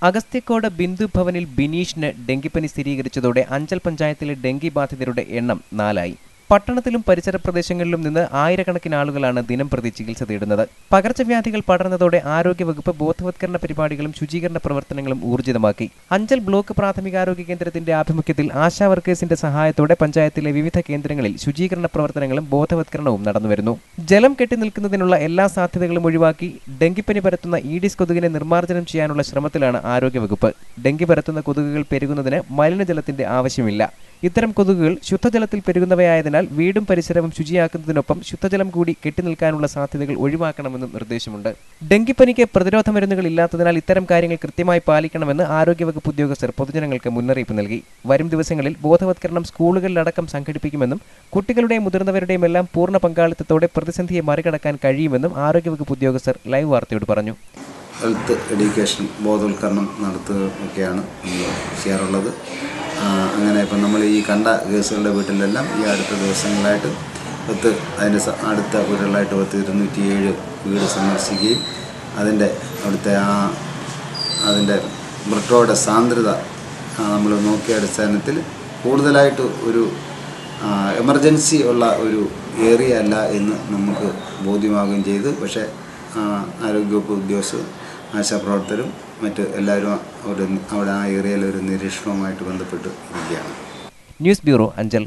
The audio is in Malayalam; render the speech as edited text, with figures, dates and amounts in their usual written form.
അഗസ്ത്യക്കോട് ബിന്ദു ഭവനിൽ ബിനീഷിന് ഡെങ്കിപ്പനി സ്ഥിരീകരിച്ചതോടെ അഞ്ചൽ പഞ്ചായത്തിലെ ഡെങ്കി ബാധിതരുടെ എണ്ണം 4ആയി. പട്ടണത്തിലും പരിസര പ്രദേശങ്ങളിലും നിന്ന് ആയിരക്കണക്കിന് ആളുകളാണ് ദിനംപ്രതി ചികിത്സ തേടുന്നത്. പകർച്ചവ്യാധികൾ പടർന്നതോടെ ആരോഗ്യവകുപ്പ് ബോധവത്കരണ പരിപാടികളും ശുചീകരണ പ്രവർത്തനങ്ങളും ഊർജിതമാക്കി. അഞ്ചൽ ബ്ലോക്ക് പ്രാഥമികാരോഗ്യ കേന്ദ്രത്തിന്റെ ആഭിമുഖ്യത്തിൽ ആശാ വർക്കേഴ്സിന്റെ സഹായത്തോടെ പഞ്ചായത്തിലെ വിവിധ കേന്ദ്രങ്ങളിൽ ശുചീകരണ പ്രവർത്തനങ്ങളും ബോധവത്കരണവും നടന്നുവരുന്നു. ജലം കെട്ടിനിൽക്കുന്നതിനുള്ള എല്ലാ സാധ്യതകളും ഒഴിവാക്കി ഡെങ്കിപ്പനി പരത്തുന്ന ഈഡിസ് കൊതുകിനെ നിർമ്മാർജ്ജനം ചെയ്യാനുള്ള ശ്രമത്തിലാണ് ആരോഗ്യവകുപ്പ്. ഡെങ്കി പരത്തുന്ന കൊതുകുകൾ പെരുകുന്നതിന് മലിനജലത്തിന്റെ ആവശ്യമില്ല. ഇത്തരം കൊതുകുകൾ ശുദ്ധജലത്തിൽ പെരുകുന്നവയായതിനാൽ വീടും പരിസരവും ശുചിയാക്കുന്നതിനൊപ്പം ശുദ്ധജലം കൂടി കെട്ടിനിൽക്കാനുള്ള സാധ്യതകൾ ഒഴിവാക്കണമെന്നും നിർദ്ദേശമുണ്ട്. ഡെങ്കിപ്പനിക്ക് പ്രതിരോധ മരുന്നുകൾ ഇല്ലാത്തതിനാൽ ഇത്തരം കാര്യങ്ങൾ കൃത്യമായി പാലിക്കണമെന്ന് ആരോഗ്യവകുപ്പ് ഉദ്യോഗസ്ഥർ പൊതുജനങ്ങൾക്ക് മുന്നറിയിപ്പ് നൽകി. വരും ദിവസങ്ങളിൽ ബോധവത്കരണം സ്കൂളുകളിലടക്കം സംഘടിപ്പിക്കുമെന്നും കുട്ടികളുടെയും മുതിർന്നവരുടെയും എല്ലാം പൂർണ്ണ പങ്കാളിത്തത്തോടെ പ്രതിസന്ധിയെ മറികടക്കാൻ കഴിയുമെന്നും ആരോഗ്യവകുപ്പ് ഉദ്യോഗസ്ഥർ ലൈവ് വാർത്തയോട് പറഞ്ഞു. ഹെൽത്ത് എഡ്യൂക്കേഷൻ ബോധവൽക്കരണം നടത്തുകയൊക്കെയാണ് ചെയ്യാറുള്ളത്. അങ്ങനെ ഇപ്പം നമ്മൾ ഈ കണ്ട കേസുകളുടെ വീട്ടിലെല്ലാം ഈ അടുത്ത ദിവസങ്ങളായിട്ട് അതിൻ്റെ അടുത്ത വീടുകളായിട്ട് 207 വീട് സന്ദർശിക്കുകയും അവിടുത്തെ അതിൻ്റെ മൃഗങ്ങളുടെ സാന്ദ്രത നമ്മൾ നോക്കിയ അടിസ്ഥാനത്തിൽ കൂടുതലായിട്ട് ഒരു എമർജൻസി ഉള്ള ഒരു ഏരിയ അല്ല എന്ന് നമുക്ക് ബോധ്യമാവുകയും ചെയ്തു. പക്ഷേ ആരോഗ്യവകുപ്പ് ഉദ്യോഗസ്ഥർ, ആശാപ്രവർത്തകരും മറ്റ് എല്ലാവരും അവിടെ ആ ഏരിയയിൽ ഒരു നിരീക്ഷണവുമായിട്ട് ബന്ധപ്പെട്ട് ഇരിക്കുകയാണ്. News bureau, Anchal.